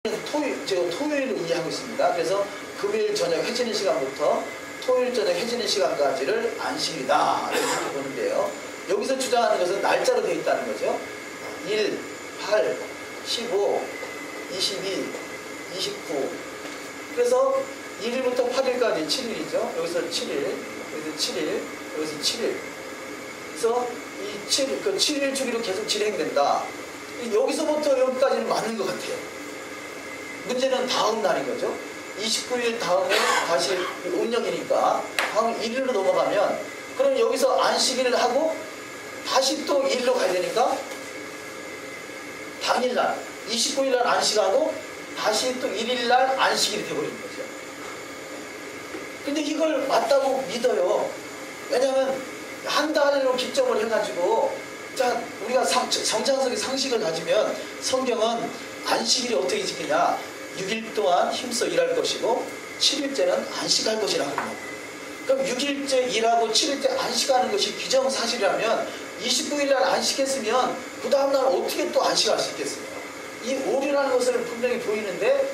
토요일을 이해하고 있습니다. 그래서 금요일 저녁 해지는 시간부터 토요일 저녁 해지는 시간까지를 안식일이다 이렇게 보는데요. 여기서 주장하는 것은 날짜로 되어 있다는 거죠. 1, 8, 15, 22, 29. 그래서 1일부터 8일까지 7일이죠. 여기서 7일, 여기서 7일, 여기서 7일. 그래서 이 7일 주기로 계속 진행된다. 여기서부터 여기까지는 맞는 것 같아요. 문제는 다음 날인 거죠. 29일 다음에 다시 음력이니까 다음 1일로 넘어가면 그럼 여기서 안식일을 하고 다시 또 1일로 가야 되니까 당일날 29일날 안식하고 다시 또 1일날 안식일이 돼버리는 거죠. 근데 이걸 맞다고 믿어요. 왜냐하면 한 달로 기점을 해가지고 자 우리가 정상적인 상식을 가지면 성경은 안식일이 어떻게 지키냐 6일 동안 힘써 일할 것이고 7일째는 안식할 것이라고 합니다. 그럼 6일째 일하고 7일째 안식하는 것이 기정사실이라면 29일날 안식했으면 그 다음날 어떻게 또 안식할 수 있겠어요? 이 오류라는 것을 분명히 보이는데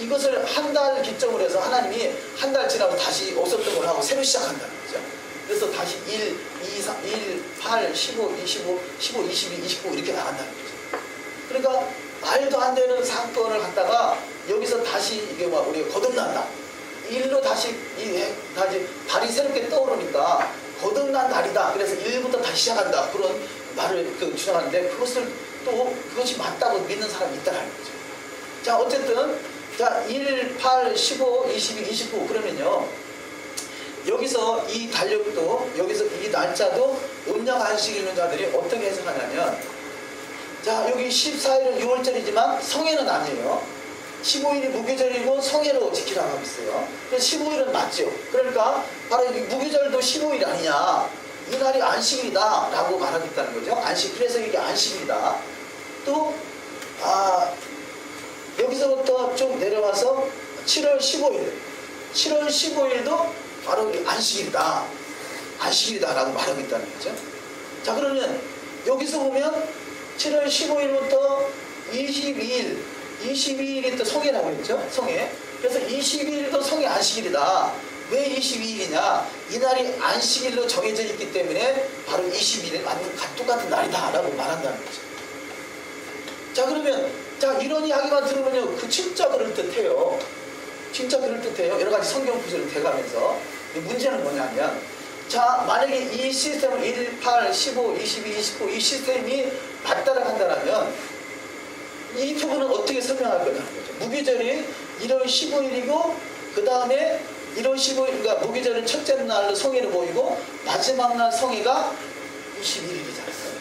이것을 한 달 기점으로 해서 하나님이 한 달 지나고 다시 없었던 걸 하고 새로 시작한다는 거죠. 그래서 다시 1, 2, 3, 1, 8, 15, 25, 15, 22, 29 이렇게 나간다는 거죠. 그러니까 말도 안 되는 사건을 갖다가 여기서 다시 이게 막 우리가 거듭난다. 일로 다시 달이 새롭게 떠오르니까 거듭난 달이다. 그래서 1부터 다시 시작한다. 그런 말을 주장하는데 그것이 맞다고 믿는 사람이 있다는 거죠. 자, 어쨌든 자 1, 8, 15, 22, 29 그러면요. 여기서 이 달력도 여기서 이 날짜도 음력 안식일 있는 자들이 어떻게 해석하냐면 자 여기 14일은 6월절이지만 성해는 아니에요. 15일이 무교절이고 성해로 지키라고 하고 있어요. 그래서 15일은 맞죠. 그러니까 바로 무교절도 15일 아니냐 이날이 안식일이다 라고 말하고 있다는 거죠. 그래서 이게 안식일이다. 또 여기서부터 좀 내려와서 7월 15일도 바로 안식일이다 라고 말하고 있다는 거죠. 자 그러면 여기서 보면 7월 15일부터 22일이 또 성해라고 했죠. 성해. 그래서 22일도 성해 안식일이다. 왜 22일이냐? 이날이 안식일로 정해져 있기 때문에 바로 22일에 맞는 똑같은 날이다 라고 말한다는 거죠. 자 그러면 이런 이야기만 들으면요 그 진짜 그럴듯해요. 여러 가지 성경 구절을 대가면서 문제는 뭐냐면 자 만약에 이 시스템을 1, 8, 15, 22, 29 이 시스템이 맞다라고 한다면 이 부분은 어떻게 설명할 거냐는 거죠. 무교절이 1월 15일이고 그 다음에 1월 15일 그러니까 무교절은 첫째 날로 성해로 보이고 마지막 날 성해가 21일이잖아요.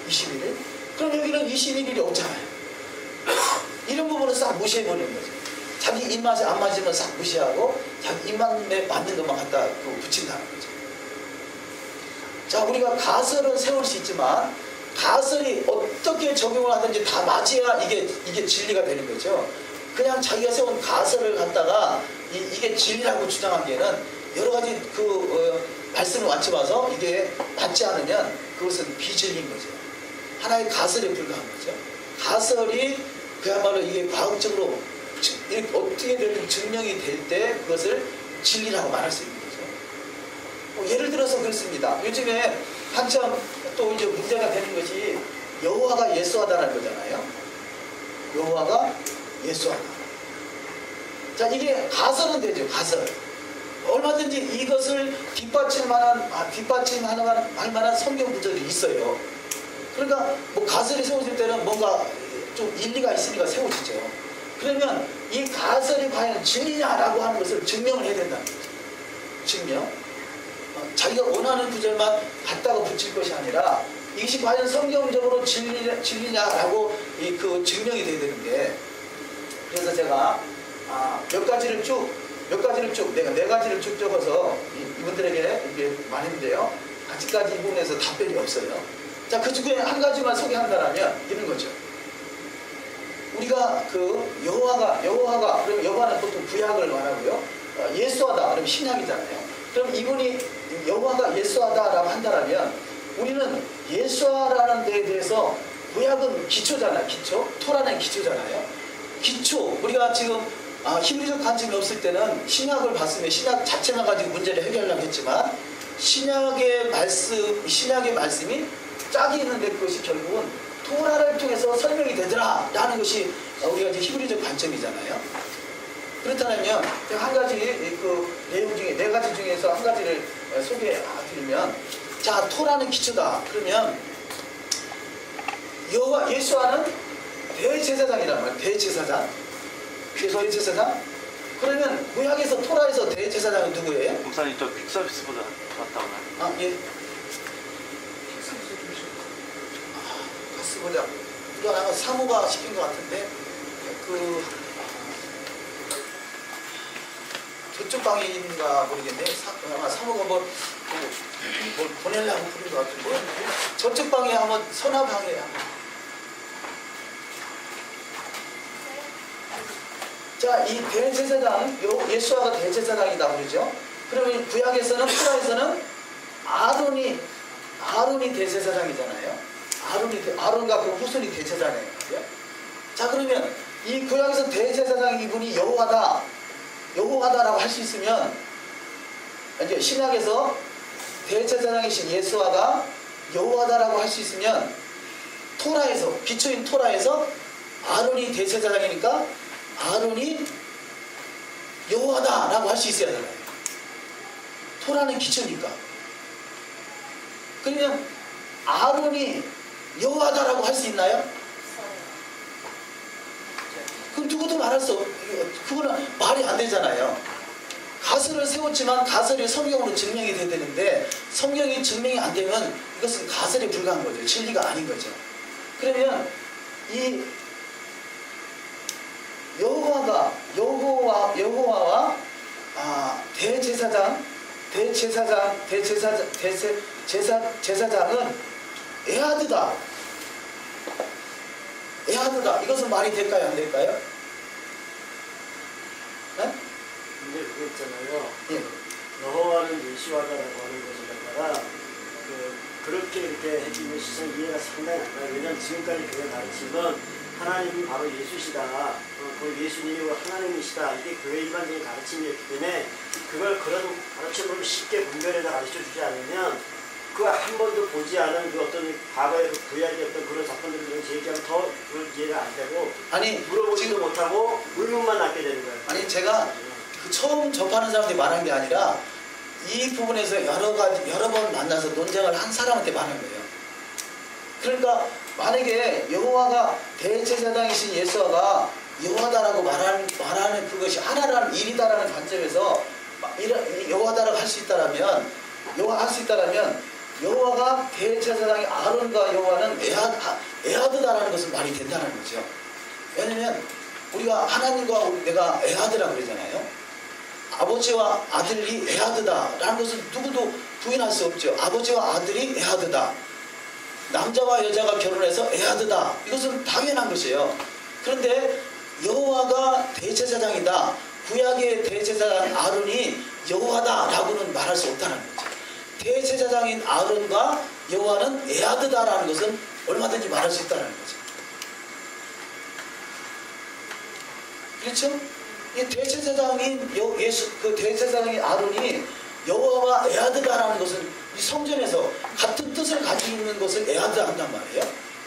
21일. 그럼 여기는 21일이 없잖아요. 이런 부분은 싹 무시해버리는 거죠. 자기 입맛에 안 맞으면 싹 무시하고 자기 입맛에 맞는 것만 갖다 붙인다는 거죠. 자 우리가 가설은 세울 수 있지만 가설이 어떻게 적용을 하든지 다 맞아야 이게 진리가 되는 거죠. 그냥 자기가 세운 가설을 갖다가 이게 진리라고 주장하기에는 여러 가지 말씀을 맞춰봐서 이게 맞지 않으면 그것은 비진리인 거죠. 하나의 가설에 불과한 거죠. 가설이 그야말로 이게 과학적으로 어떻게든 증명이 될 때 그것을 진리라고 말할 수 있는 거죠. 예를 들어서 그렇습니다. 요즘에 한참 또 이제 문제가 되는 것이 여호와가 예수하다라는 거잖아요. 여호와가 예수하다. 자 이게 가설은 되죠. 가설. 얼마든지 이것을 뒷받침할 만한 성경 구절이 있어요. 그러니까 가설이 세워질 때는 뭔가 좀 일리가 있으니까 세워지죠. 그러면 이 가설이 과연 진리냐라고 하는 것을 증명을 해야 된다는 거죠. 증명. 자기가 원하는 구절만 갖다가 붙일 것이 아니라 이것이 과연 성경적으로 진리냐라고 증명이 돼야 되는데 그래서 제가 몇 가지를 쭉 내가 네 가지를 쭉 적어서 이분들에게 이게 말했는데요. 아직까지 이 부분에서 답변이 없어요. 자, 그 중에 한 가지만 소개한다면 이런 거죠. 우리가 여호와가 그럼 여호와는 보통 구약을 말하고요. 예수하다 그러면 신약이잖아요. 그럼 이분이 여호와가 예수하다라고 한다면 우리는 예수하라는 데에 대해서 구약은 기초잖아요. 토라는 기초잖아요. 기초, 우리가 지금 히브리적 관점이 없을 때는 신약을 봤으면 신약 자체만 가지고 문제를 해결하려고 했지만 신약의 말씀이 짝이 있는데 그것이 결국은 토라를 통해서 설명이 되더라 라는 것이 우리가 이제 히브리적 관점이잖아요. 그렇다면 한 가지 그 내용 중에 네 가지 중에서 한 가지를 소개해드리면, 자, 토라는 기초다. 그러면 예수와는 대제사장이란 말이에요. 대제사장. 대제사장. 그러면 구약에서 토라에서 대제사장은 누구예요? 목사님 저 퀵서비스보다 낫다고 나요? 예. 가스보자. 이거 아마 사모가 시킨 것 같은데 저쪽 방인가 모르겠네. 아마 사모가 뭘 보내려고 부른 것 같은데 저쪽 방에 한번 서나방에 한번. 자, 이 대제사장, 예수아가 대제사장이다 그러죠. 그러면 구약에서는 토라에서는 아론이 대제사장이잖아요. 아론과 그 후손이 대제사장이에요. 자, 그러면 이 구약에서 대제사장 이분이 여호와다라고 할 수 있으면, 이제 신약에서 대제사장이신 예수아가 여호와다라고 할 수 있으면, 토라에서, 기초인 토라에서 아론이 대제사장이니까 아론이 여호와다라고 할 수 있어야 되나요? 토라는 기초니까. 그러면 아론이 여호와다라고 할 수 있나요? 그럼 누구도 말할 수 그거는 말이 안 되잖아요. 가설을 세웠지만 가설이 성경으로 증명이 돼야 되는데 성경이 증명이 안 되면 이것은 가설에 불과한 거죠. 진리가 아닌 거죠. 그러면 이 여호와와 제사장은 에하드다. 이것은 말이 될까요? 안 될까요? 네? 근데 그거 있잖아요. 예. 여호와는 예수와다라고 하는 것에다가 그렇게 이렇게 해주는 시선 이해가 상당히 안 가요. 왜냐하면 지금까지 교회 가르침은 하나님이 바로 예수시다. 그 예수님이 하나님이시다. 이게 교회 일반적인 가르침이었기 때문에 그걸 그런 가르침으로 쉽게 분별해서 가르쳐주지 않으면 그 한 번도 보지 않은 그 어떤 과거의 그 구약의 어떤 그런 사건들을 제기하면 더 그런 이해가 안 되고 물어보지도 못하고 의문만 낳게 되는 거예요. 아니, 제가 처음 접하는 사람들이 말한 게 아니라 이 부분에서 여러 번 만나서 논쟁을 한 사람한테 말한 거예요. 그러니까 만약에 여호와가 대제사장이신 예수와가 여호와다라고 말하는 그것이 하나라는 일이다라는 관점에서 여호와다라고 할 수 있다라면 여호와가 대제사장의 아론과 여호와는 에하드다라는 것은 말이 된다는 거죠. 왜냐면 우리가 하나님과 내가 에하드라고 그러잖아요. 아버지와 아들이 에하드다라는 것은 누구도 부인할 수 없죠. 아버지와 아들이 에하드다. 남자와 여자가 결혼해서 에하드다. 이것은 당연한 것이에요. 그런데 여호와가 대제사장이다. 구약의 대제사장 아론이 여호와다라고는 말할 수 없다는 거죠. 대제사장인 아론과 여호와는 에하드다라는 것은 얼마든지 말할 수 있다는 거죠. 그렇죠? 이 대제사장인 대제사장인 아론이 여호와와 에하드다라는 것은 이 성전에서 같은 뜻을 가지고 있는 것을 에하드 한단 말이에요.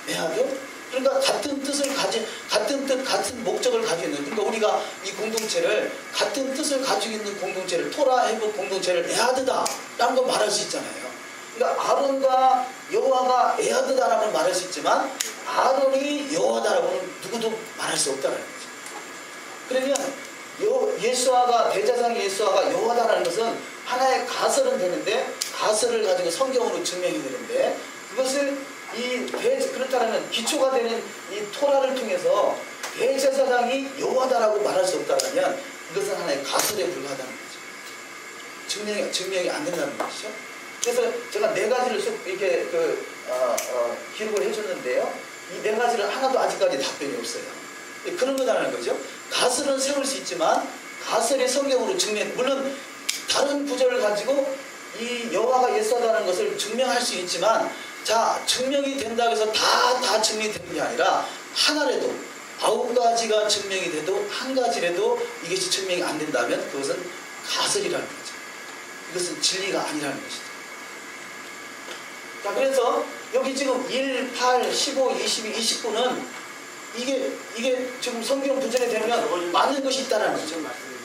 에하드? 그러니까 같은 뜻을 같은 목적을 가지고 있는, 그러니까 우리가 이 공동체를 같은 뜻을 가지고 있는 공동체를 토라 해부 공동체를 에하드다라는 걸 말할 수 있잖아요. 그러니까 아론과 여호와가 에하드다라고 말할 수 있지만 아론이 여호와다라고는 누구도 말할 수 없다는 거죠. 그러면 예수아가 대제사장 예수아가 여호와다라는 것은 하나의 가설은 되는데 가설을 가지고 성경으로 증명이 되는데 그것을 그렇다면 기초가 되는 이 토라를 통해서 대제사장이 여호와다라고 말할 수 없다면 이것은 하나의 가설에 불과하다는 거죠. 증명이 안 된다는 것이죠. 그래서 제가 네 가지를 이렇게 기록을 해줬는데요. 이 네 가지를 하나도 아직까지 답변이 없어요. 그런 거다라는 거죠. 가설은 세울 수 있지만 가설이 성경으로 물론 다른 구절을 가지고 이 여호와가 예수하다는 것을 증명할 수 있지만 자, 증명이 된다고 해서 다 증명이 되는 게 아니라 하나라도 9가지가 증명이 돼도 한 가지라도 이것이 증명이 안 된다면 그것은 가설이라는 거죠. 이것은 진리가 아니라는 것이죠. 자, 그래서 여기 지금 1, 8, 15, 22, 29는 이게 지금 성경 구절에 되면 맞는 것이 있다는 거죠.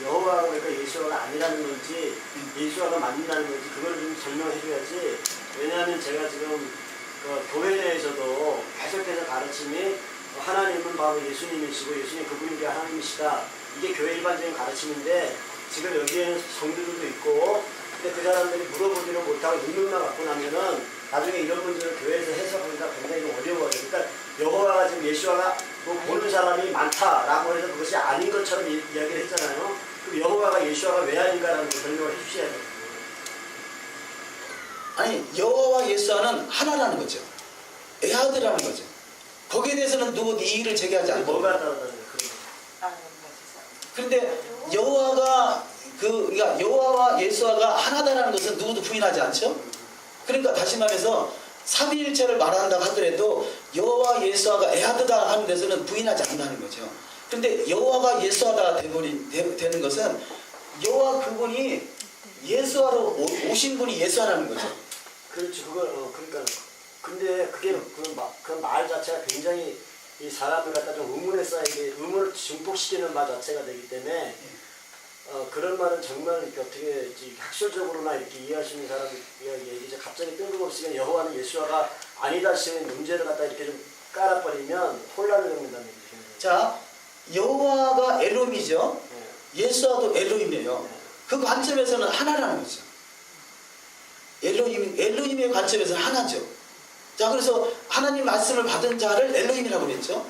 여호와가 그러니까 예수와가 아니라는 건지 예수와가 맞는다는 건지 그걸 좀 설명해 줘야지. 왜냐하면 제가 지금 그 교회 내에서도 계속해서 가르침이 하나님은 바로 예수님이시고 예수님 그분이 하나님이시다. 이게 교회 일반적인 가르침인데 지금 여기에는 성도들도 있고 근데 그 사람들이 물어보지를 못하고 눈물만 갖고 나면은 나중에 이런 문제를 교회에서 해석하기가 굉장히 좀 어려워요. 그러니까 여호와가 지금 예수와가 뭐 보는 사람이 많다라고 해서 그것이 아닌 것처럼 이야기를 했잖아요. 그럼 여호와가 예수와가 왜 아닌가라는 걸 설명을 해주셔야 돼요. 아니 여호와와 예수와는 하나라는 거죠. 에하드라는 거죠. 거기에 대해서는 누구도 이의를 제기하지 않고. 뭐가 다르다는 거예요? 그런데 그러니까 여호와와 예수와가 하나다라는 것은 누구도 부인하지 않죠. 그러니까 다시 말해서 삼위일체를 말한다고 하더라도 여호와 예수와가 에하드다 하는 데서는 부인하지 않는다는 거죠. 그런데 여호와가 예수와가 되는 것은 여호와 그분이 예수와로 오신 분이 예수와라는 거죠. 그렇죠. 그러니까 근데 그게 그 말 자체가 굉장히 이 사람을 갖다 좀 의문에 쌓이게 의문을 증폭시키는 말 자체가 되기 때문에 그런 말은 정말 이렇게 어떻게 학술적으로나 이렇게 이해할 수 있는 사람이 얘기죠. 갑자기 뜬금없이 그냥 여호와는 예수와가 아니다 싶은 문제를 갖다 이렇게 좀 깔아버리면 혼란을 겪는다는 얘기죠. 자, 여호와가 엘로힘이죠. 예수와도 엘로힘이에요. 그 관점에서는 하나라는 거죠. 엘로힘의 관점에서는 하나죠. 자, 그래서 하나님 말씀을 받은 자를 엘로힘이라고 그랬죠.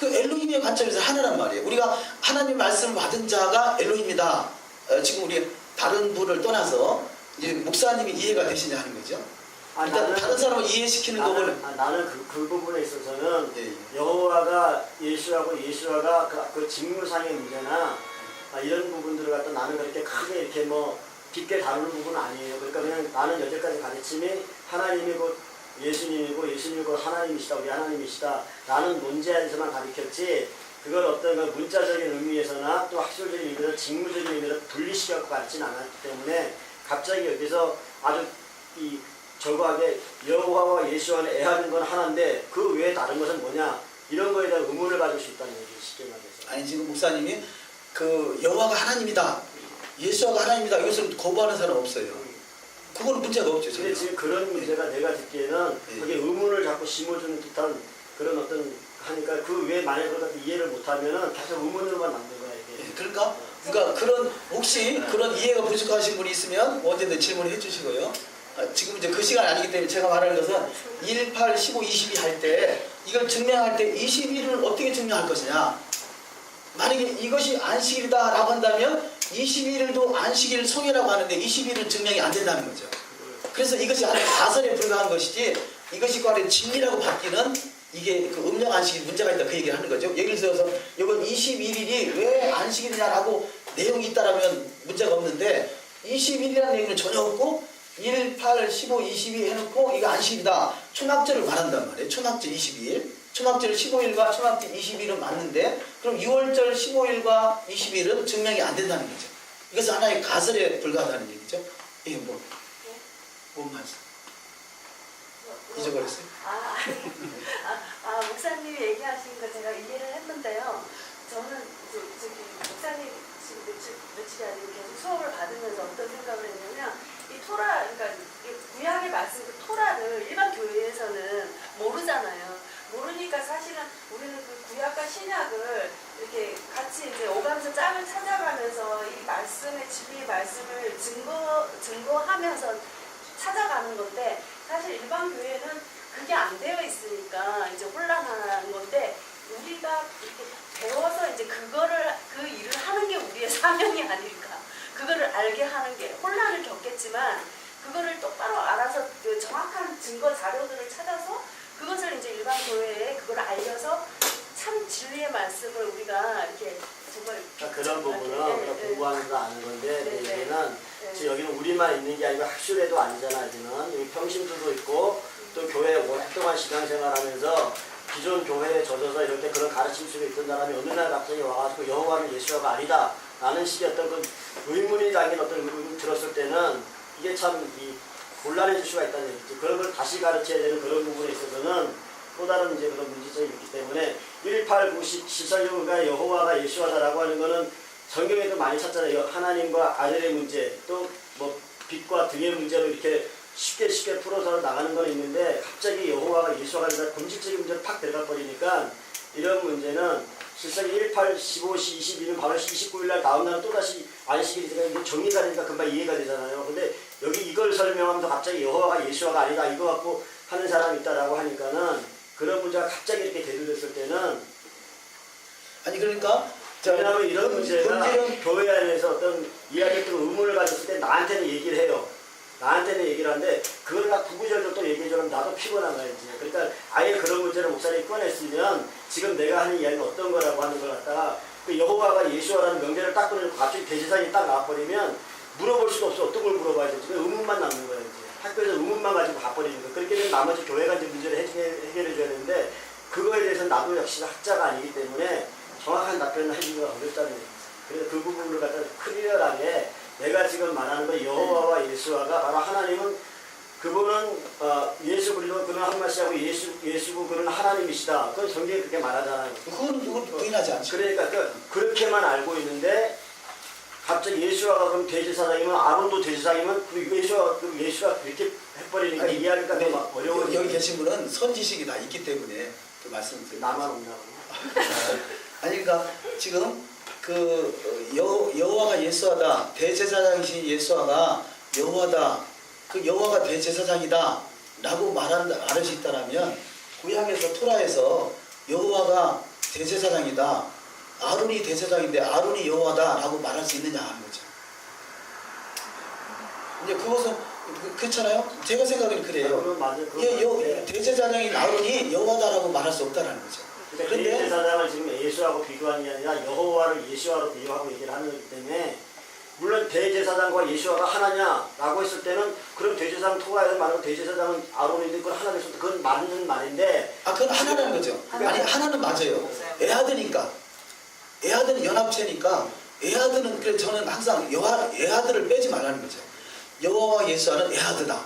그 엘로힘의 관점에서 하나란 말이에요. 우리가 하나님 말씀을 받은 자가 엘로힘이다. 지금 우리 다른 분을 떠나서 이제 목사님이 이해가 되시냐 하는 거죠. 일단 다른 사람을 이해시키는 거는 나는 그 부분에 있어서는 여호와가 예수와가 그 직무상의 문제나 이런 부분들을 갖다 나는 그렇게 크게 이렇게 뭐 깊게 다루는 부분은 아니에요. 그러니까 그냥 나는 여태까지 가르침이 하나님이고 예수님이고 예수님이고 하나님이시다. 우리 하나님이시다. 라는 논제에서만 가르쳤지 그걸 어떤 그 문자적인 의미에서나 또 학술적인 의미에서 직무적인 의미에서 분리시켜서 가르치진 않았기 때문에 갑자기 여기서 아주 이 저거하게 여호와와 예수와는 애하는 건 하나인데 그 외에 다른 것은 뭐냐 이런 거에 대한 의문을 가질 수 있다는 얘기 쉽게 말해서. 아니 지금 목사님이 그 여호와가 하나님이다. 예수와가 하나님이다. 이것을 거부하는 사람 없어요. 그거는 문제가 없죠. 근데 지금 그런 문제가 내가 듣기에는 그게 의문을 자꾸 심어주는 듯한 그런 어떤 하니까 그 외에 만약에 그걸 이해를 못하면은 계속 의문으로만 남는 거야 이게. 그러니까 그런 혹시 그런 이해가 부족하신 분이 있으면 언제든 질문해 주시고요. 지금 이제 그 시간 아니기 때문에 제가 말하는 것은 1, 8, 15, 22 할 때 이걸 증명할 때 21을 어떻게 증명할 것이냐. 만약에 이것이 안식일이다라고 한다면 21일도 안식일 성이라고 하는데 20일은 증명이 안 된다는 거죠. 그래서 이것이 하나의 가설에 불과한 것이지 이것이 과연 진리라고 받기는 이게 그 음력 안식일 문제가 있다 그 얘기를 하는 거죠. 예를 들어서 이건 21일이 왜 안식일이냐라고 내용이 있다라면 문제가 없는데 21일이라는 얘기는 전혀 없고 1, 8, 15, 22 해놓고 이거 안식일이다. 초막절을 말한단 말이에요. 초막절 22일. 초막절 15일과 초막절 20일은 맞는데 그럼 6월절 15일과 20일은 증명이 안 된다는 거죠. 이것은 하나의 가설에 불과하다는 얘기죠. 이게 뭔 말씀? 잊어버렸어요? 목사님이 얘기하신 거 제가 이해를 했는데요. 저는 저기 목사님 지금 며칠이 아니고 계속 수업을 받으면서 어떤 생각을 했냐면 이 토라, 그러니까 구약의 말씀, 그 토라를 일반 교회에서는 모르잖아요. 모르니까 사실은 우리는 그 구약과 신약을 이렇게 같이 이제 오가면서 짝을 찾아가면서 이 말씀의 진리의 말씀을 증거하면서 찾아가는 건데 사실 일반 교회는 그게 안 되어 있으니까 이제 혼란한 건데 우리가 이렇게 배워서 이제 그 일을 하는 게 우리의 사명이 아닐까. 그거를 알게 하는 게 혼란을 겪겠지만 그거를 똑바로 알아서 그 정확한 증거 자료들을 찾아서 그것을 이제 일반 교회에 그걸 알려서 참 진리의 말씀을 우리가 이렇게 정말 그런 부분은 우리가 공부하면서 아는 건데 내 얘기는 지금 여기는 우리만 있는 게 아니고 학술에도 아니잖아. 여기는 여기 평신도도 있고 또 교회 오랫동안 신앙생활하면서 기존 교회에 젖어서 이렇게 그런 가르침 속에 있던 사람이 어느 날 갑자기 와가지고 여호와는 예수와가 아니다 라는 식의 어떤 그 의문이 담긴 어떤 의문을 들었을 때는 이게 참 이 곤란해질 수가 있다는 얘기죠. 그런 걸 다시 가르쳐야 되는 그런 부분에 있어서는 또 다른 이제 그런 문제점이 있기 때문에 189 실상적으로 여호와가 예수와다라고 하는 거는 성경에도 많이 찾잖아요. 하나님과 아들의 문제, 또 뭐 빛과 등의 문제로 이렇게 쉽게 풀어서 나가는 건 있는데 갑자기 여호와가 예수와가 아니라 본질적인 문제로 팍 들어가 버리니까 이런 문제는 실상 18, 15, 22는 바로 29일 날 다음 날은 또다시 안식일이니까 이게 정리가 되니까 금방 이해가 되잖아요. 근데 여기 이걸 설명하면서 갑자기 여호와가 예수와가 아니다 이거 갖고 하는 사람이 있다라고 하니까는 그런 문제가 갑자기 이렇게 대두됐을 때는 아니 그러니까 왜냐하면 이런 문제가 문제는 교회 안에서 어떤 이야기했던 의문을 가졌을 때 나한테는 얘기를 해요. 나한테는 얘기를 하는데 그걸 다 구구절절 또 얘기해주면 나도 피곤한 거야 이제. 그러니까 아예 그런 문제를 목사님이 꺼냈으면 지금 내가 하는 이야기는 어떤 거라고 하는 걸 갖다가 그 여호와가 예수와라는 명제를 딱 꺼내고 갑자기 대제사장이 딱 나와버리면 물어볼 수도 없어. 어떤 걸 물어봐야 되지. 그 의문만 남는 거야 이제. 학교에서 의문만 가지고 가버리는 거야. 그렇게 되면 나머지 교회가 이제 문제를 해결해 줘야 되는데 그거에 대해서는 나도 역시 학자가 아니기 때문에 정확한 답변을 해주기가 어렵다는 얘기죠. 그래서 그 부분을 갖다 클리어하게 내가 지금 말하는 거 여호와와 예수와가 바로 하나님은 그분은 예수 그리스도 그는 한 말씀하고 예수고 그는 하나님이시다. 그건 성경에 그렇게 말하잖아요. 그건 부인하지 않죠. 그러니까 그렇게만 알고 있는데 갑자기 예수와가 그럼 대제사장이면 아론도 대제사장이면 예수가 그렇게 해버리니까 이해하기가 네, 더 어려워요. 여기 계신 분은 선지식이 다 있기 때문에 그 말씀을 드립니다. 나만 없냐고. 아니 그러니까 지금 그 여호와가 예수하다 대제사장이신 예수하가 여호와다 그 여호와가 대제사장이다 라고 말할 수 있다라면 구약에서 토라에서 여호와가 대제사장이다 아론이 대제사장인데 아론이 여호와다 라고 말할 수 있느냐 하는 거죠. 이제 그것은 그렇잖아요. 제가 생각에는 그래요. 그건 맞아요. 대제사장인 아론이 여호와다라고 말할 수 없다는 거죠. 그런데 대제사장을 지금 예수하고 비교하는 게 아니라 여호와를 예수와로 비교하고 얘기를 하는 거기 때문에 물론 대제사장과 예수와가 하나냐라고 했을 때는 그럼 대제사장 토라에서 말하는 대제사장은 아론인데 그건 하나 됐을 때 그건 맞는 말인데 그건 하나라는 거죠. 아니 하나는 맞아요. 애아드니까 애아드는 연합체니까 애아드는 그래서 저는 항상 애아드를 빼지 말라는 거죠. 여호와와 예수와는 애아드다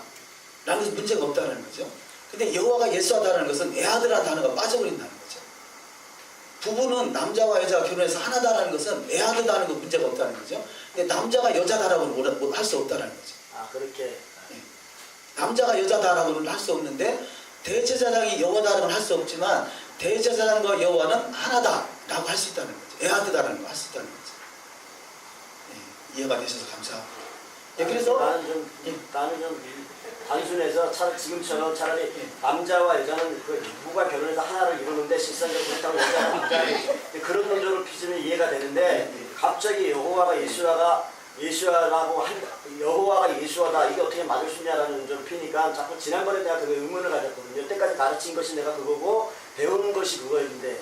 라는 문제가 없다는 거죠. 근데 여호와가 예수하다는 것은 애아드라는 단어가 빠져버린다는 거죠. 부부는 남자와 여자가 결혼해서 하나다라는 것은 애아드다는 건 문제가 없다는 거죠. 근데 남자가 여자다라고는 할 수 없다는 거죠. 그렇게 남자가 여자다라고는 할 수 없는데 대제사장이 여호와다라고는 할 수 없지만 대제사장과 여호와는 하나다라고 할 수 있다는 거죠. 애아드다라는 거 할 수 있다는 거죠. 이해가 되셔서 감사합니다. 그래서 나는 좀 단순해서 지금처럼 차라리 남자와 여자는 그 부부가 결혼해서 하나를 이루는데 실상적으로 그렇다고 여자가 그런 논조를 피시면 이해가 되는데 갑자기 여호와가 예수와라고 여호와가 예수와다 이게 어떻게 맞을 수 있냐라는 논조를 피니까 자꾸 지난번에 내가 그 의문을 가졌거든요. 여태까지 가르친 것이 내가 그거고 배우는 것이 그거였는데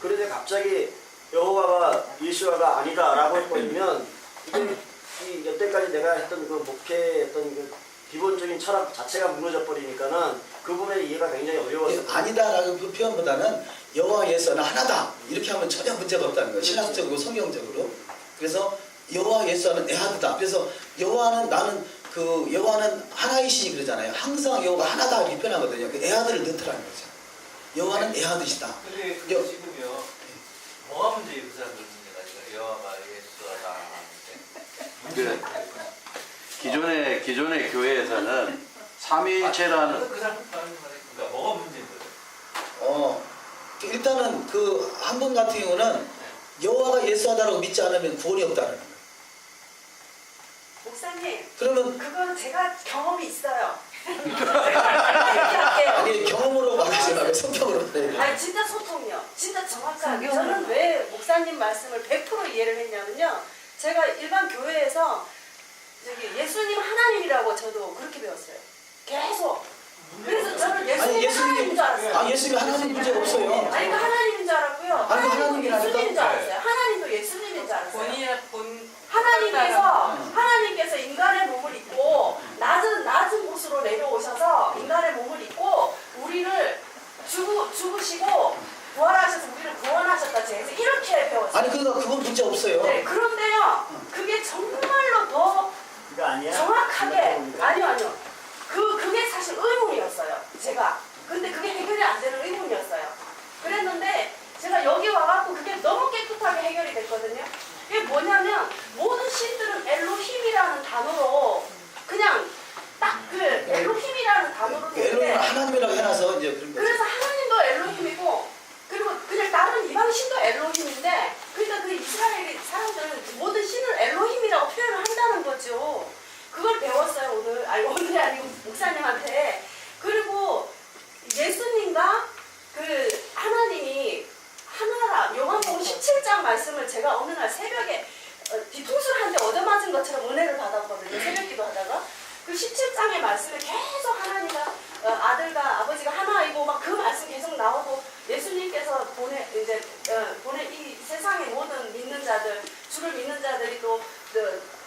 그런데 갑자기 여호와가 예수와가 아니다라고 해버리면 이게 여태까지 내가 했던 그 목회했던 그 기본적인 철학 자체가 무너져 버리니까는 그 부분에 이해가 굉장히 어려워요. 아니다라는 그 표현보다는 여호와 예수는 하나다 이렇게 하면 전혀 문제가 없다는 거예요. 신학적으로 성경적으로. 그래서 여호와 예수는 에하드다. 그래서 여호와는 여호와는 하나이시니 그러잖아요. 항상 여호가 하나다 이렇게 표현하거든요. 그 에하드를 넣더라는 거죠. 여호와는 에하드시다. 근데 지금요 뭐가 문제예요? 그 사람들 문제가 아니라 여호와가 예수하다 하는데 기존의 교회에서는 삼위일체라는 그 사람 그러니까 뭐가 문제인 거예요? 일단은 그 한 분 같은 경우는 여호와가 예수하다라고 믿지 않으면 구원이 없다는 거예요. 목사님, 그러면 그건 제가 경험이 있어요. 얘기할게요. 아니 경험으로 말하지 말고 성경으로 말해요. 아니 진짜 소통이요. 진짜 정확하게. 저는 왜 목사님 말씀을 100% 이해를 했냐면요. 제가 일반 교회에서 예수님 하나님이라고 저도 그렇게 배웠어요. 계속. 그래서 저는 예수님이 하나님인 줄 알았어요. 예수님이 하나님 문제가 없어요. 아니 그 하나님인 줄 알았고요. 아니, 하나님도 하나님이라니까? 예수님인 줄 알았어요. 하나님도 예수님인 줄 알았어요. 본 하나님께서 인간의 몸을 입고 낮은 곳으로 내려오셔서 인간의 몸을 입고 우리를 죽으시고 문제 없어요. 네, 그런데요, 그게 정말로 더 그거 아니야? 정확하게, 생각해보니까. 아니요. 그게 사실 의문이었어요, 제가. 근데 그게 해결이 안 되는 의문이었어요. 그랬는데, 제가 여기 와갖고 그게 너무 깨끗하게 해결이 됐거든요. 이게 뭐냐면, 모든 신들은 엘로힘이라는 단어로, 그냥 딱 그 엘로힘이라는 단어로 엘로힘은 되는데, 하나님이라고 해놔서 이제 그런 거죠. 그래서 하나님도 엘로힘이고, 그리고 그냥 다른 이방 신도 엘로힘인데, 그러니까 그 이스라엘 사람들은 모든 신을 엘로힘이라고 표현을 한다는 거죠. 그걸 배웠어요, 오늘. 아니, 오늘이 아니고 목사님한테. 그리고 예수님과 그 하나님이 하나라, 요한복음 17장 말씀을 제가 어느 날 새벽에 뒤통수를 한 대 얻어맞은 것처럼 은혜를 받았거든요. 새벽 기도하다가. 그 17장의 말씀에 계속 하나님과 아들과 아버지가 하나이고 막 그 말씀 계속 나오고 예수님께서 보내 이 세상의 모든 믿는 자들, 주를 믿는 자들이 또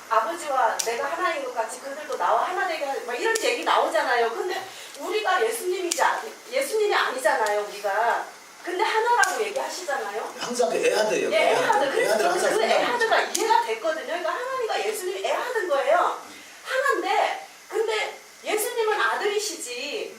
아버지와 내가 하나인 것 같이 그들도 나와 하나 되게 막 이런 얘기 나오잖아요. 근데 우리가 예수님이 아니잖아요, 우리가. 근데 하나라고 얘기하시잖아요. 항상 그 에하드예요. 예, 에하드. 그래서 에하드를 항상 저는 그 생각하는 에하드가 이해가 됐거든요. 그러니까 하나님과 예수님이 에하드인 거예요. 하나인데, 근데 예수님은 아들이시지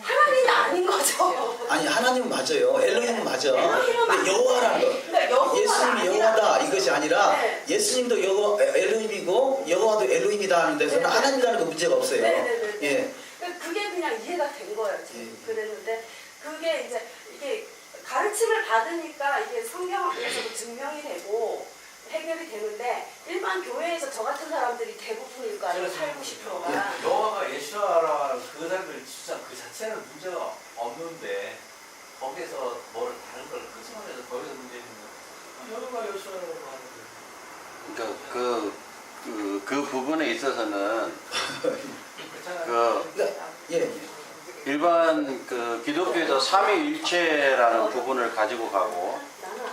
하나님이 아닌 거죠. 아니 하나님은 맞아요. 엘로힘은 맞아. 엘로힘은 근데 여호와라는 거. 그러니까 여호와가 예수님이 아니라 여호와다 이것이 아니라 네. 예수님도 엘로힘이고 여호와도 엘로힘이다 하는 데서는 네. 하나님이라는 거 문제가 없어요. 네네네. 예. 그게 그냥 이해가 된 거예요. 지금. 예. 그랬는데 그게 이제 이게 가르침을 받으니까 이게 성경에서도 증명이 되고 해결이 되는데 일반 교회에서 저 같은 사람들이 대부분일 거 아니에요. 80~90%가. 여호와가 예수아라 그 사람들 진짜 그 자체는 문제가 없는데 거기서 뭘 다른 걸 끄집어내서 거기서 문제 있는 거. 여호와가 예수아라고 하는 그러니까 그 부분에 있어서는 그렇잖아요. 그러니까 예. 일반 그 기독교에서 삼위일체라는 부분을 가지고 가고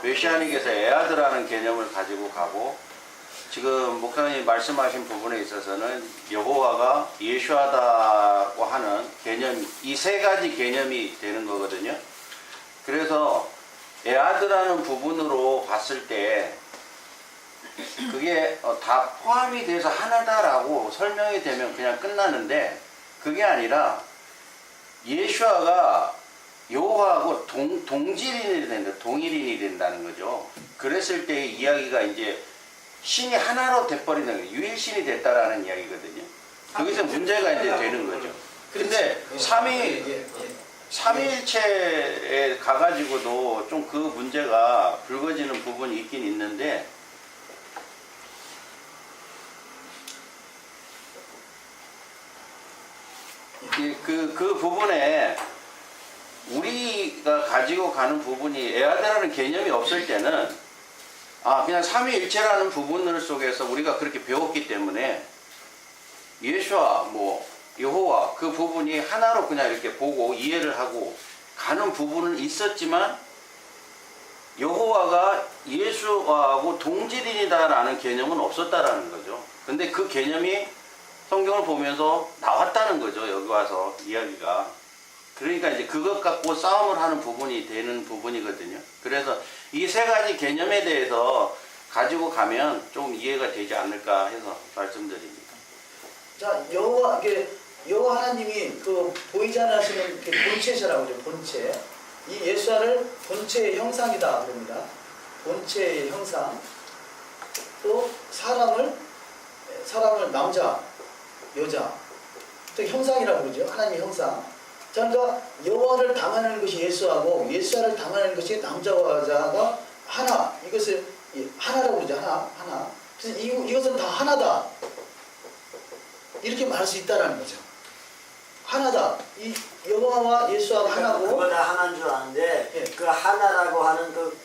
메시아닉에서 에하드라는 개념을 가지고 가고 지금 목사님이 말씀하신 부분에 있어서는 여호와가 예수하다고 하는 개념 이 세 가지 개념이 되는 거거든요. 그래서 에하드라는 부분으로 봤을 때 그게 다 포함이 돼서 하나다라고 설명이 되면 그냥 끝나는데 그게 아니라 예수아가 여호와하고 동질인이 된다, 동일인이 된다는 거죠. 그랬을 때 이야기가 이제 신이 하나로 돼버리는 거예요. 유일신이 됐다라는 이야기거든요. 거기서 문제가 이제 되는 거죠. 근데 삼위일체에 가가지고도 좀 그 문제가 불거지는 부분이 있긴 있는데 그 부분에 우리가 가지고 가는 부분이 에하드라는 개념이 없을 때는 그냥 삼위일체라는 부분을 속에서 우리가 그렇게 배웠기 때문에 예수와 여호와 그 부분이 하나로 그냥 이렇게 보고 이해를 하고 가는 부분은 있었지만 여호와가 예수하고 동질인이다라는 개념은 없었다라는 거죠. 근데 그 개념이 성경을 보면서 나왔다는 거죠. 여기 와서 이야기가. 그러니까 이제 그것 갖고 싸움을 하는 부분이 되는 부분이거든요. 그래서 이 세 가지 개념에 대해서 가지고 가면 좀 이해가 되지 않을까 해서 말씀드립니다. 자 여호와 하나님이 그 보이지 않으시는 그 본체시라고 그러죠. 본체. 이 예수아를 본체의 형상이다 그럽니다. 본체의 형상. 또 사람을 남자, 여자. 또 형상이라고 그러죠. 하나님의 형상. 자, 그러니까 여호와를 담아내는 것이 예수하고 예수아를 담아내는 것이 남자와 여자가 하나. 이것을 하나라고 그러죠. 하나. 그래서 이것은 다 하나다. 이렇게 말할 수 있다라는 거죠. 하나다. 이 여호와와 예수아가 하나고. 그거 다 하나인 줄 아는데 예. 그 하나라고 하는 그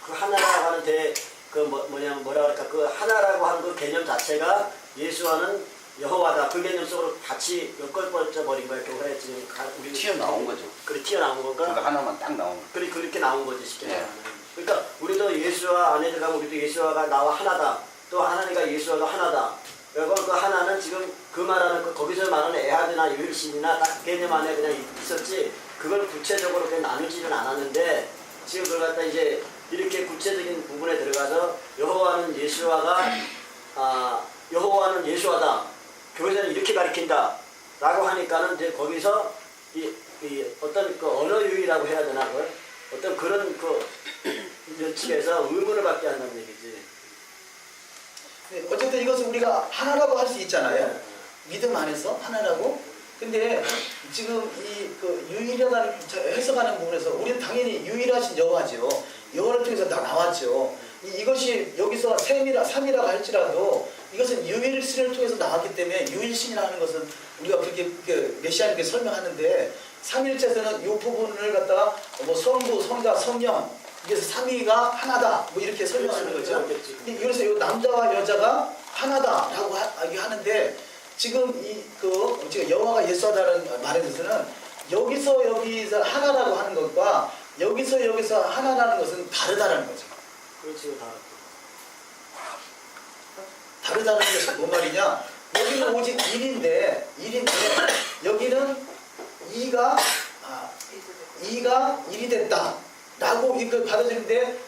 하나라고 하는 뭐라 그럴까 그 하나라고 하는 그 개념 자체가 예수와는 여호와다. 그 개념 속으로 같이 엮어버려 버린 거예요. 교회에 지금 우리 튀어나온 거죠. 그래 튀어나온 건가? 그거 하나만 딱 나온 거죠. 그래 그렇게 나온 거지 쉽게 네. 말하면. 그러니까 우리도 예수와 안에 들어가면 우리도 예수와가 나와 하나다. 또 하나님과 예수와가 하나다. 그리고 그 하나는 지금 그 말하는 거기서 말하는 에하드나 유일신이나 딱 개념 안에 그냥 있었지 그걸 구체적으로 그냥 나누지는 않았는데 지금 그걸 갖다 이제 이렇게 구체적인 부분에 들어가서 여호와는 예수와가 여호와는 예수와다. 교회에서는 이렇게 가르친다. 라고 하니까는 이제 거기서 이 어떤 그 언어 유희라고 해야 되나 그 어떤 그런 그 면측에서 의문을 갖게 한다는 얘기지. 네, 어쨌든 이것은 우리가 하나라고 할 수 있잖아요. 믿음 안에서 하나라고. 근데 지금 이 그 유일하다는 해석하는 부분에서 우리는 당연히 유일하신 여호와죠. 여호와를 통해서 다 나왔죠. 이것이 여기서 삼이라고 할지라도 이것은 유일신을 통해서 나왔기 때문에 유일신이라는 것은 우리가 그렇게 메시아님께 설명하는데 삼일체에서는 이 부분을 갖다가 뭐 성부, 성자, 성령 그래서 삼위가 하나다 뭐 이렇게 설명하는 거죠. 그래서 이 남자와 여자가 하나다라고 하는데 지금 지금 여호와가 예수하다는 말에서는 여기서 하나라고 하는 것과 여기서 하나라는 것은 다르다라는 거죠. 그렇지, 다르다는 것이 뭔 말이냐? 여기는 오직 1인데 여기는 2가 1이 됐다 라고 이걸 받아들이는데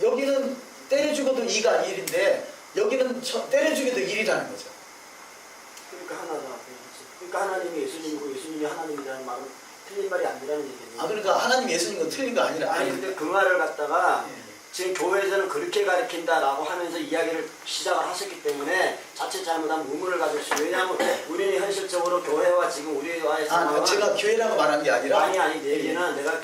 여기는 때려 죽어도 2가 1인데 여기는 때려 죽여도 1이라는 거죠. 그러니까 하나다. 그러니까 하나님이 예수님이고 예수님이 하나님이라는 말은 틀린 말이 아니라는 얘기죠. 그러니까 하나님 예수님은 틀린 거 아니라. 아니 근데 그 말을 갖다가 지금 교회에서는 그렇게 가르친다라고 하면서 이야기를 시작을 하셨기 때문에 자칫 잘못하면 의문을 가질 수 있어요. 왜냐하면 우리는 현실적으로 교회와 지금 우리와의 상황은 제가 교회라고 말한 게 아니라 아니 내 얘기는 내가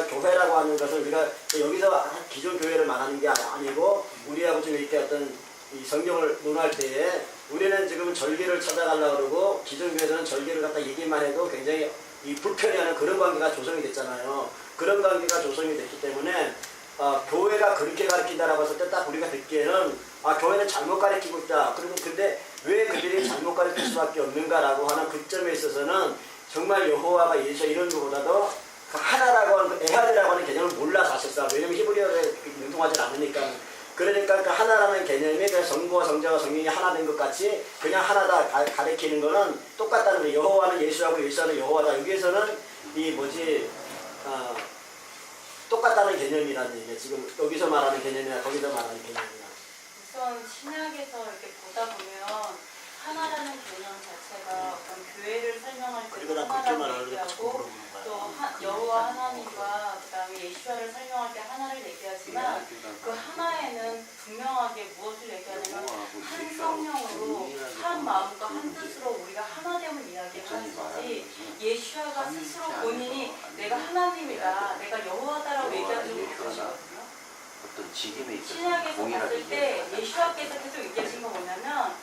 교회라고 하는 것을 우리가 여기서 기존 교회를 말하는 게 아니고 우리하고 좀 이렇게 어떤 이 성경을 논할 때에 우리는 지금 절기를 찾아가려고 그러고 기존 교회에서는 절기를 갖다 얘기만 해도 굉장히 이 불편해하는 그런 관계가 조성이 됐잖아요. 그런 관계가 조성이 됐기 때문에 교회가 그렇게 가르친다라고 했을 때 딱 우리가 듣기에는 교회는 잘못 가르치고 있다. 근데 왜 그들이 잘못 가르칠 수밖에 없는가라고 하는 그 점에 있어서는 정말 여호와가 예수 이런 것보다도 그 하나라고 하는 에하드라고 하는 개념을 몰라서 하셨어. 왜냐면 히브리어에 능통하지 않으니까. 그러니까 그 하나라는 개념이 그냥 성부와 성자와 성령이 하나 된 것 같이 그냥 하나다 가르치는 거는 똑같다는 거예요. 여호와는 예수하고 예수하는 여호와다. 여기에서는 똑같다는 개념이라는 얘기예요. 지금 여기서 말하는 개념이나 거기서 말하는 개념이나. 우선 신약에서 이렇게 보다 보면 하나라는 개념 자체가 어떤 교회를 설명할 때 하나라고 얘기하고 또 여호와 하나님과 그다음에 예수와를 설명할 때 하나를 얘기하지만 그 하나에는 분명하게 무엇을 얘기하냐면 한 성령으로 한 마음과 한 뜻으로 우리가 하나됨을 이야기하는 거지 예수와가 스스로 본인이 내가 하나님이다 내가 여호와다라고 얘기한 적이 없으시거든요. 신약에서 봤을 때 예수와께서 계속 얘기하신 거 뭐냐면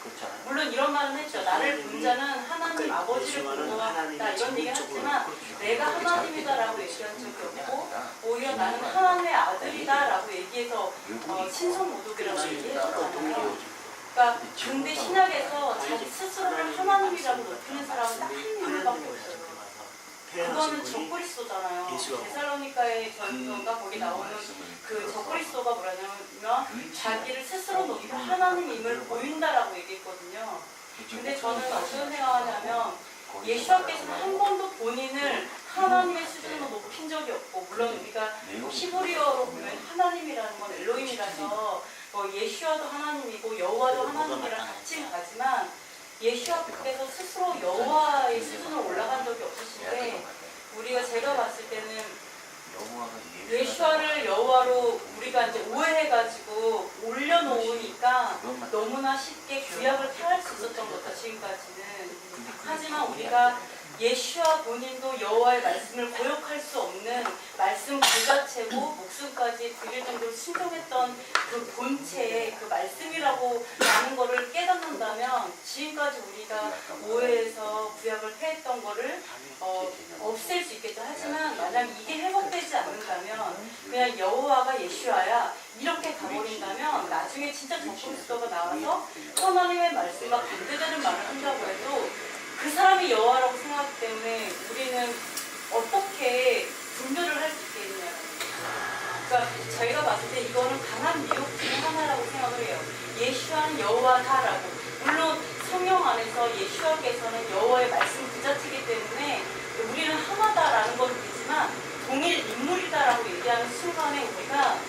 물론 이런 말은 했죠. 나를 본 자는 하나님 아버지를 본 것 같다 이런 얘기를 했지만 내가 하나님이다라고 얘기한 적이 없고 오히려 나는 하나님의 아들이다라고 얘기해서 신성 모독이라고 얘기했잖아요. 그러니까 근데 신약에서 자기 스스로를 하나님이라고 높이는 사람은 딱 한 인물밖에 없어요. 그거는 적그리스도잖아요. 데살로니가의 전서가 거기 나오는 그 적그리스도가 뭐라냐면 자기를 스스로 높이고 하나님임을 보인다라고 얘기했거든요. 근데 저는 어떤 생각하냐면 예수께서는 한 번도 본인을 하나님의 수준으로 높인 적이 없고 물론 우리가 히브리어로 보면 하나님이라는 건 엘로힘이라서 예수와도 하나님이고 여호와도 하나님이랑 같이 가지만 예수께서 스스로 여호와의 수준으로 올라간 적이 없으신데 제가 봤을 때는 예수와를 여호와로 우리가 이제 오해해가지고 올려놓으니까 너무나 쉽게 규약을 폐할 수 있었던 거죠 지금까지는. 하지만 우리가 예수와 본인도 여호와의 말씀을 고역할 수 없는 말씀 그 자체고 목숨까지 드릴 정도로 순종했던 그 본체의 그 말씀이라고 하는 거를 깨닫는다면 지금까지 우리가 오해해서 구약을 폐했던 거를 없앨 수 있겠죠. 하지만 만약 이게 회복되지 않는다면 그냥 여호와가 예수와야 이렇게 가버린다면 나중에 진짜 적그리스도가 나와서 하나님의 말씀과 반대되는 말을 한다고 해도 그 사람이 여호와라고 생각하기 때문에 우리는 어떻게 분별을 할 수 있겠느냐. 그러니까 저희가 봤을 때 이거는 강한 미혹 중에 하나라고 생각을 해요. 예수와는 여호와다라고. 물론 성령 안에서 예수와께서는 여호와의 말씀 그 자체이기 때문에 우리는 하나다라는 건 되지만 동일 인물이다라고 얘기하는 순간에 우리가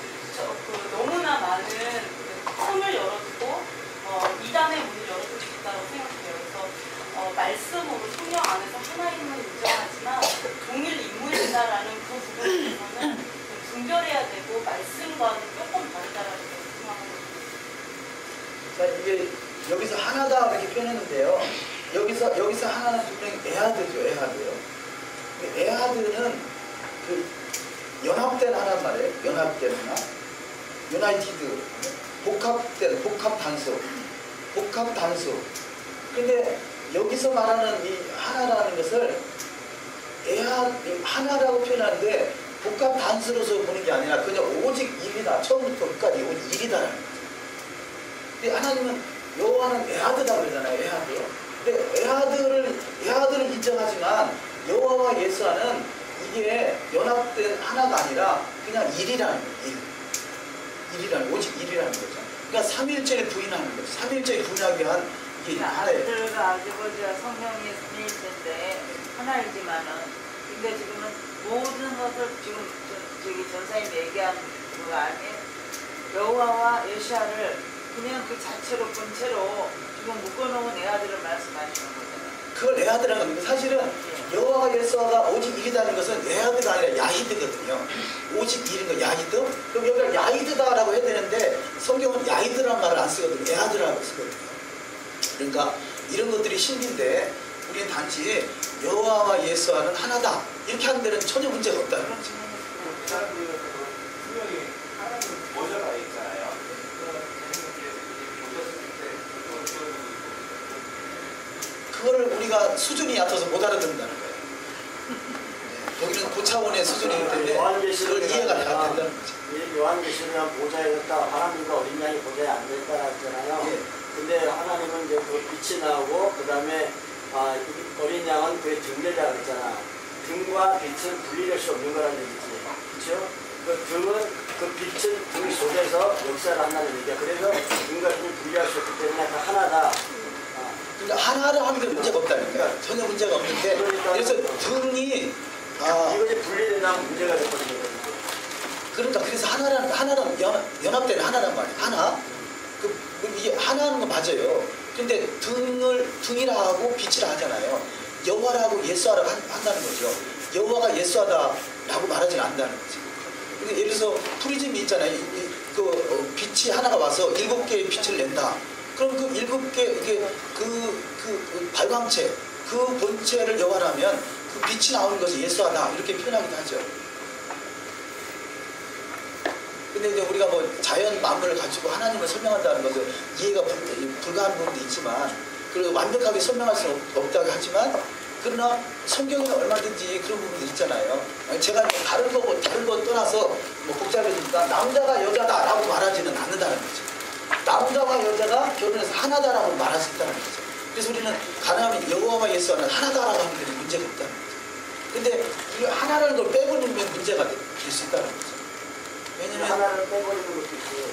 그러니까 이게 여기서 하나다 이렇게 표현했는데요. 여기서 하나는 분명히 에하드죠, 에하드요. 에하드는 그 연합된 하나란 말이에요. 연합된 하나. 유나이티드. 복합된, 복합 단수. 근데 여기서 말하는 이 하나라는 것을 하나라고 표현하는데 복합 단수로서 보는 게 아니라 그냥 오직 일이다. 처음부터 끝까지 오직 일이다라는 거죠. 근데 하나님은 여호와는 에하드다 그러잖아요. 에하드. 근데 에하드를 인정하지만 여호와와 예수와는 이게 연합된 하나가 아니라 그냥 일이라는 거예요. 일이라는 오직 일이라는 거죠. 그러니까 삼일체를 부인하는 거죠. 삼일체를 부인하게 한 이게 하나예요. 아들과 아버지와 성령이 삼위일체인데 하나이지만은 근데 지금은 모든 것을 지금 저기 전사님 얘기한 그거 아니에요? 여호와와 여호와를 그냥 그 자체로 본체로 지금 묶어놓은 애아들을 말씀하시는 거잖아요. 그걸 에하드라는 겁니다. 사실은 여호와와 예수와가 오직 일이라는 것은 에하드가 아니라 야히드거든요. 오직 일인 거 야히드? 그럼 여기가 야히드다라고 해야 되는데 성경은 야히드라는 말을 안 쓰거든요. 에하드라고 쓰거든요. 그러니까 이런 것들이 신비인데 우리는 단지 여호와와 예수와는 하나다 이렇게 하는 데는 전혀 문제가 없다는 거죠. 그 사람들은 분명히 하나님 모자가 있잖아요. 그거를 우리가 수준이 얕아서 못 알아듣는다는 거예요. 네, 여기는 고차원의 수준이기 때문에 그걸 이해가 안 된다는 거죠. 요한계시록에 보좌에 있다. 하나님과 어린 양이 보좌에 앉아있다라 했잖아요. 예. 근데 하나님은 이제 그 빛이 나오고 그 다음에 어린 양은 그의 등대라 그랬잖아. 등과 빛은 분리될 수 없는 거라는 얘기지. 그렇죠? 그 등은 그 빛은 등 속에서 역사를 한다는 얘기야. 그래서 등과 빛을 분리할 수 없기 때문에 그 하나다. 그러니까 하나를 하는 게 문제가 없다니까. 전혀 문제가 없는데 그래서 등이 이거 이제 분리된다면 문제가 되거든요. 그러니까 그래서 하나는 연합된 하나란 말이에요. 하나. 이게 하나는 건 맞아요. 근데 등이라 하고 빛이라 하잖아요. 여호와라고 예수하라고 한다는 거죠. 여호와가 예수하다라고 말하지는 않는다는 거지. 근데 예를 들어서 프리즘이 있잖아요. 빛이 하나가 와서 7개의 빛을 낸다. 그럼 그 7개 이게 그 발광체 그 본체를 여호와라면 그 빛이 나오는 것이 예수하다 이렇게 표현하기도 하죠. 근데 이제 우리가 뭐 자연 만물을 가지고 하나님을 설명한다는 것은 이해가 불가한 부분도 있지만 그리고 완벽하게 설명할 수는 없다고 하지만 그러나 성경에는 얼마든지 그런 부분도 있잖아요. 제가 다른 거 떠나서 뭐 복잡해지니까 남자가 여자다라고 말하지는 않는다는 거죠. 남자와 여자가 결혼해서 하나다라고 말할 수 있다는 거죠. 그래서 우리는 가능하면 여호와와 예수와는 하나다라고 하는 데는 문제가 없다는 거죠. 근데 이 하나라는 걸 빼버리면 문제가 될 수 있다는 거죠. 왜냐면 하나를 빼버리는 것도 있어요.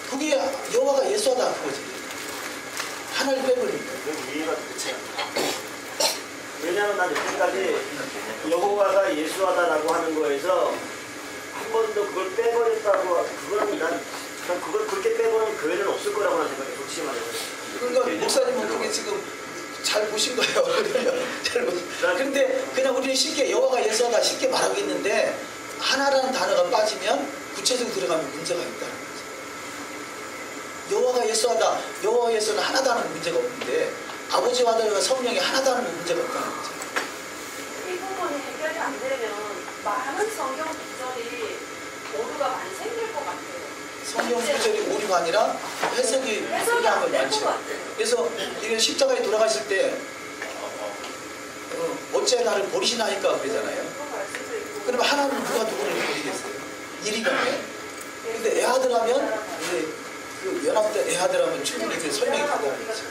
그게 여호와가 예수하다 그거지. 하나를 빼버리는 거예요. 그럼 이해가 되지 않아요. 왜냐하면 난 여태까지 여호와가 예수하다라고 하는 거에서 한 번도 그걸 빼버렸다고 그거는 난 그걸 그렇게 빼버리면 교회는 없을 거라고 난 생각해. 솔직히 말해서. 그러니까 목사님은 그게 지금 잘 보신 거예요. 잘 보신. 그런데 그냥 우리는 쉽게 여호와가 예수하다 쉽게 말하고 있는데 하나라는 단어가 빠지면 구체적으로 들어가면 문제가 있다는 거죠. 여호와가 예수하다, 여호와 예수는 하나다는 문제가 없는데 아버지와 아들과 성령이 하나다는 문제가 없다는 거죠. 이 부분이 해결이 안 되면 많은 성경 구절이 오류가 많이 생길 것 같아요. 성경 구절이 오류가 아니라 해석이 안 될 것 많죠. 같아요. 그래서 이게 십자가에 돌아가실 때 어째 나를 버리시나니까 그러잖아요. 그러면 하나님은 누구를 버리겠어요? 일이잖아요. 근데 애아들하면 이제 그 연합된 애아들하면 충분히 그 설명이 된다는 거죠.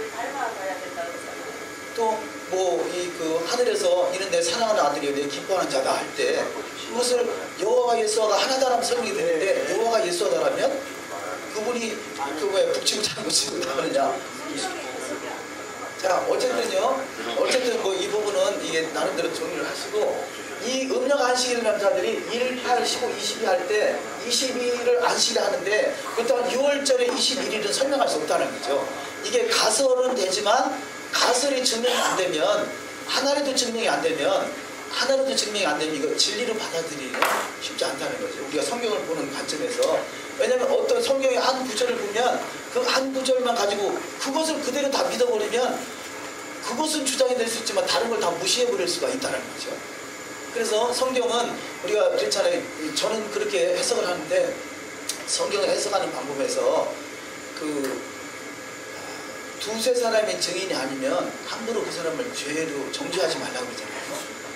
또 뭐 이 그 하늘에서 이는 내 사랑하는 아들이요 내 기뻐하는 자다 할 때 그것을 여호와와 예수와가 하나다라면 설명이 되는데 여호와가 예수하다라면 그분이 그거에 북치고 장구치고 나느냐. 자 어쨌든 뭐 이 부분은 이게 나름대로 정리를 하시고 이 음력 안식일 남자들이 1, 8, 15, 22 할 때 22일을 안식일 하는데 그렇다면 6월절에 21일은 설명할 수 없다는 거죠. 이게 가설은 되지만 가설이 증명이 안 되면 하나라도 증명이 안 되면 이거 진리로 받아들이기는 쉽지 않다는 거죠. 우리가 성경을 보는 관점에서 왜냐하면 어떤 성경의 한 구절을 보면 그 그 한 구절만 가지고 그것을 그대로 다 믿어버리면 그것은 주장이 될 수 있지만 다른 걸 다 무시해버릴 수가 있다는 거죠. 그래서 성경은 우리가 그렇잖아요. 저는 그렇게 해석을 하는데 성경을 해석하는 방법에서 그 두세 사람의 증인이 아니면 함부로 그 사람을 죄로 정죄하지 말라고 그러잖아요.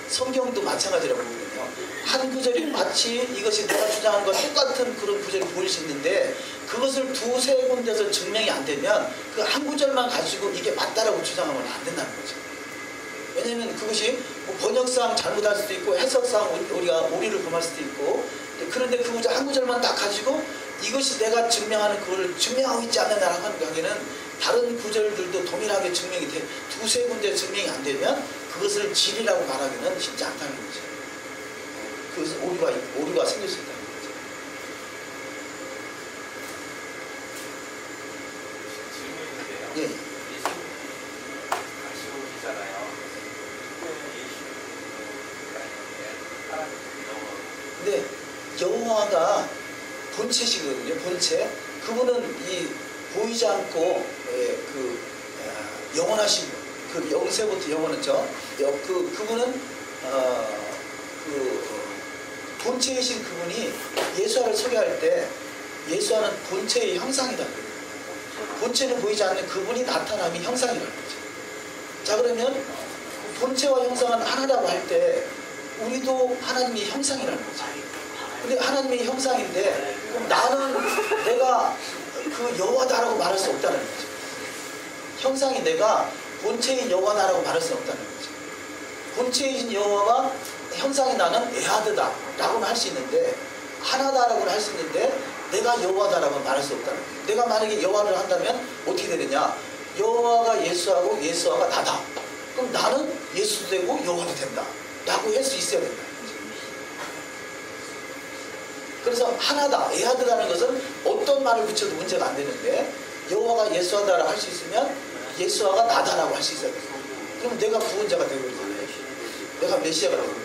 성경도 마찬가지라고 보거든요. 한 구절이 마치 이것이 내가 주장하는 것과 똑같은 그런 구절이 보일 수 있는데 그것을 두세 군데서 증명이 안 되면 그 한 구절만 가지고 이게 맞다라고 주장하면 안 된다는 거죠. 왜냐하면 그것이 뭐 번역상 잘못할 수도 있고 해석상 우리가 오류를 범할 수도 있고 그런데 그 구절 한 구절만 딱 가지고 이것이 내가 증명하는 그거를 증명하고 있지 않느냐라고 하는 가게는 다른 구절들도 동일하게 증명이 돼 두세 군데 증명이 안 되면 그것을 진리라고 말하기는 쉽지 않다는 거죠. 그래서 오류가 생길 수 있다는 거죠. 질문인데요. 예. 예수님 다시 오시잖아요. 근데 여호와가 본체시거든요. 본체. 그분은 이 보이지 않고 영원하신 그 영세부터 영원했죠. 그분은 본체이신 그분이 예수와를 소개할 때 예수와는 본체의 형상이다. 본체는 보이지 않는 그분이 나타남이 형상이라는 거죠. 자 그러면 본체와 형상은 하나라고 할 때 우리도 하나님의 형상이라는 거죠. 근데 하나님의 형상인데 그럼 나는 내가 그 여호와다라고 말할 수 없다는 거죠. 형상이 내가 본체인 여호와다라고 말할 수 없다는 거죠. 본체인 여호와가 형상이 나는 에하드다 라고는 할 수 있는데 하나다라고는 할 수 있는데 내가 여호와다라고 말할 수 없다는 거예요. 내가 만약에 여호와를 한다면 어떻게 되느냐? 여호와가 예수하고 예수와가 나다. 그럼 나는 예수도 되고 여호와도 된다 라고 할 수 있어야 된다. 그래서 하나다, 에하드라는 것은 어떤 말을 붙여도 문제가 안 되는데 여호와가 예수하다라고 할 수 있으면 예수와가 나다라고 할 수 있어야 돼요. 그럼 내가 구원자가 되고 있잖아요. 내가 메시아가 되고 있는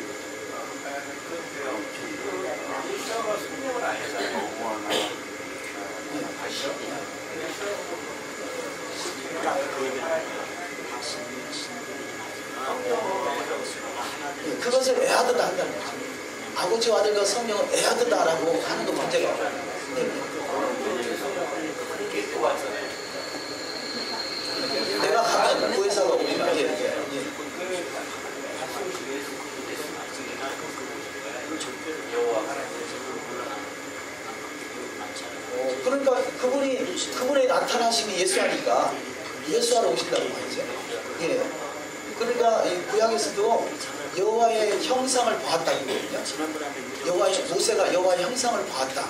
예수가 성령을 아니잖아요. 그것을 에하드다 한다는 거죠. 아버지와 아들과 성령은 에하드다라고 하는 건 문제가 없어요. 내가 가면 구회사가 오면 그러니까 그분의 나타나심이 예수하니까 예수하러 오신다고 말이죠. 예. 그러니까 이 구약에서도 여호와의 형상을 보았다거든요. 모세가 여호와의 형상을 보았다.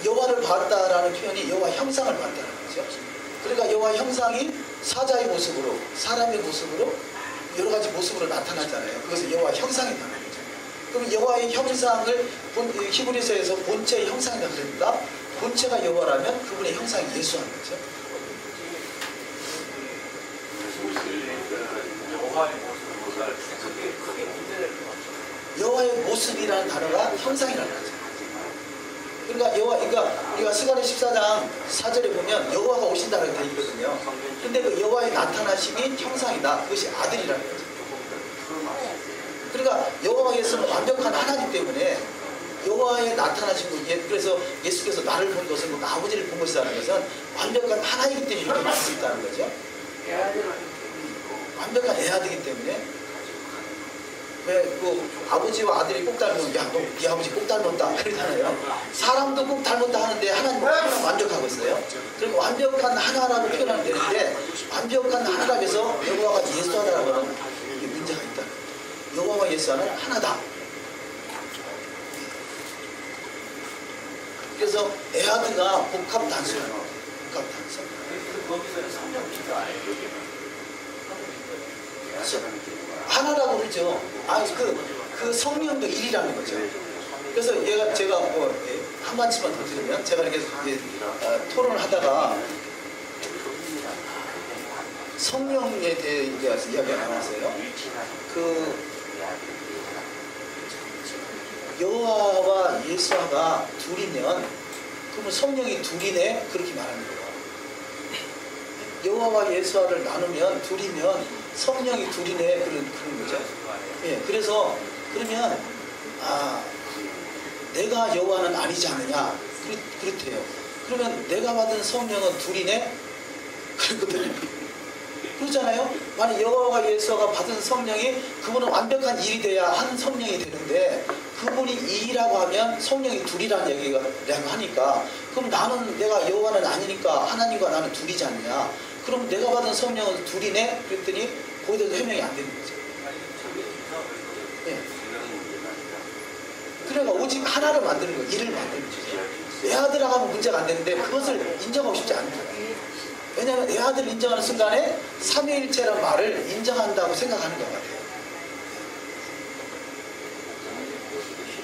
여호와를 봤다라는 표현이 여호와 형상을 봤다는 거죠. 그러니까 여호와 형상이 사자의 모습으로, 사람의 모습으로 여러 가지 모습으로 나타나잖아요. 그것을 여호와 형상이라는 거죠. 그럼 여호와의 형상을 히브리서에서 본체의 형상이라고 그러니까 본체가 여호와라면 그분의 형상이 예수하는 거죠. 여호와의 모습이라는 단어가 형상이라는 거죠. 그러니까 우리가 스가랴 14장 4절에 보면 여호와가 오신다라고 되어 있거든요. 근데 그 여호와의 나타나심이 형상이다. 그것이 아들이라는 거죠. 그러니까 여호와 예수는 완벽한 하나님 때문에 여호와의 나타나심을 그래서 예수께서 나를 본 것은 뭐 아버지를 본 것이라는 것은 완벽한 하나이기 때문에 이렇게 말할 수 있다는 거죠. 완벽한 에하드이기 때문에 왜 그 아버지와 아들이 꼭 닮으면 야 너 네 아버지 꼭 닮았다 그러잖아요. 사람도 꼭 닮았다 하는데 하나님은 항상 완벽하고 있어요. 그럼 완벽한 하나라고 표현하면 되는데 완벽한 하나라고 해서 여호와가 예수하다라고 하는 이게 문제가 있다. 여호와와 예수하는 하나다. 그래서 에하드가 복합 단수라는 거예요. 복합 단수. 거기서는 성령 기도 안 해요. 하나라고 그러죠. 아니 그 성령도 일이라는 거죠. 그래서 제가 뭐 한 마디만 더 드리면 제가 이렇게 토론을 하다가 성령에 대해 이야기가 나왔어요. 그 여호와와 예수와가 둘이면 그러면 성령이 둘이네 그렇게 말하는 거예요. 여호와와 예수와를 나누면 둘이면 성령이 둘이네 그런 거죠. 예, 그래서 그러면 내가 여호와는 아니지 않느냐 그렇대요. 그러면 내가 받은 성령은 둘이네 그렇거든요. 그렇잖아요. 만약 여호와와 예수가 받은 성령이 그분은 완벽한 일이 돼야 한 성령이 되는데 그분이 이라고 하면 성령이 둘이라는 얘기가 하니까 그럼 나는 내가 여호와는 아니니까 하나님과 나는 둘이지 않느냐. 그럼 내가 받은 성령은 둘이네 그랬더니 거기서도 해명이 안 되는 거죠. 예. 그러니까 오직 하나를 만드는 거예요. 일을 만드는 거죠. 내 아들하고 하면 문제가 안 되는데 그것을 인정하고 싶지 않은 거예요. 왜냐하면 내 아들을 인정하는 순간에 삼위일체라는 말을 인정한다고 생각하는 것 같아요.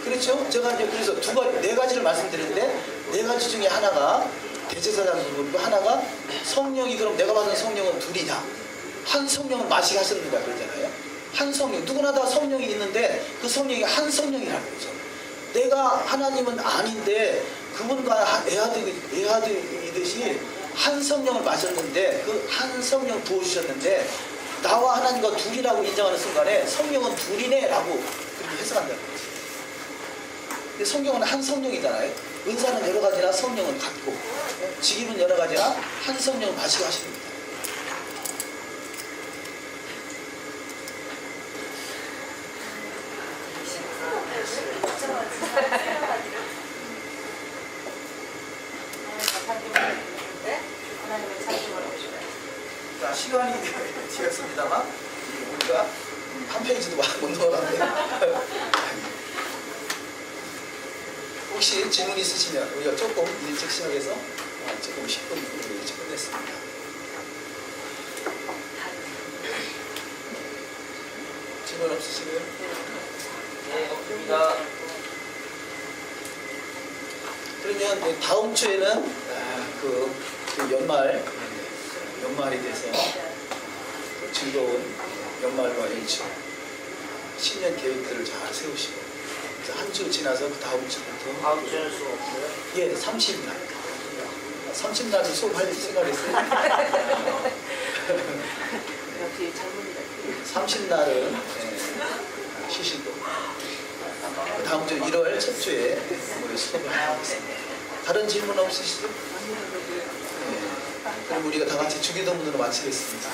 그렇죠? 제가 이제 그래서 네 가지를 말씀드렸는데 네 가지 중에 하나가 대제사장 부분이고 하나가 성령이 그럼 내가 받은 성령은 둘이냐? 한 성령을 마시게 하셨는가 그러잖아요. 한 성령 누구나 다 성령이 있는데 그 성령이 한 성령이라는 거죠. 내가 하나님은 아닌데 그분과 애아들이듯이 한 성령을 마셨는데 그 한 성령 부어주셨는데 나와 하나님과 둘이라고 인정하는 순간에 성령은 둘이네 라고 그렇게 해석한다는 거지. 근데 성경은 한 성령이잖아요. 은사는 여러 가지나 성령은 같고 직임은 여러 가지나 한 성령을 마시게 하십니다. 자, 시간이 되었습니다만 우리가 한 페이지도 못 넣어놨네요. 혹시 질문 있으시면 우리가 조금 일찍 시작해서 조금 10분 일찍 끝냈습니다. 질문 없으시고요? 네, 없습니다. 그러면 이제 다음 주에는 그 연말이 돼서 즐거운 연말과 연초 신년 계획들을 잘 세우시고 한 주 지나서 그 다음 주부터 다음 주에는 수업 없어요? 예, 30날 30날은 수업할 생각을 했어요. 역시 젊은이다. 30날은 쉬시고 그 다음 주 1월 첫 주에 우리 수업을 하겠습니다. 다른 질문 없으시죠? 그럼 우리가 다 같이 주기도문으로 마치겠습니다.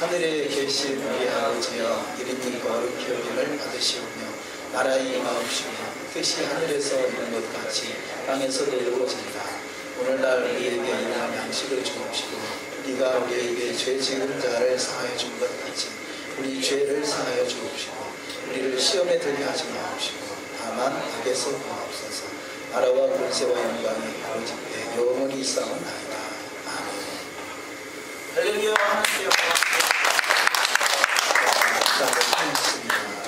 하늘에 계신 우리 아버지여 이름이 거룩히 여김을 받으시오며 나라의 임하옵시며 뜻이 하늘에서 이룬 것 같이 땅에서도 이루어진다. 오늘날 우리에게 일용할 양식을 주옵시고 우리가 우리에게 죄 지은 자를 사하여 준 것 같이 우리 죄를 사하여 주옵시고 우리를 시험에 들게 하지 마옵시고 다만 악에서 구하옵소서. 나라와 권세와 영광이 아버지께 영원히 있사옵나이다. 아멘. 할렐루야 하나님께 영광. 자, 고맙습니다.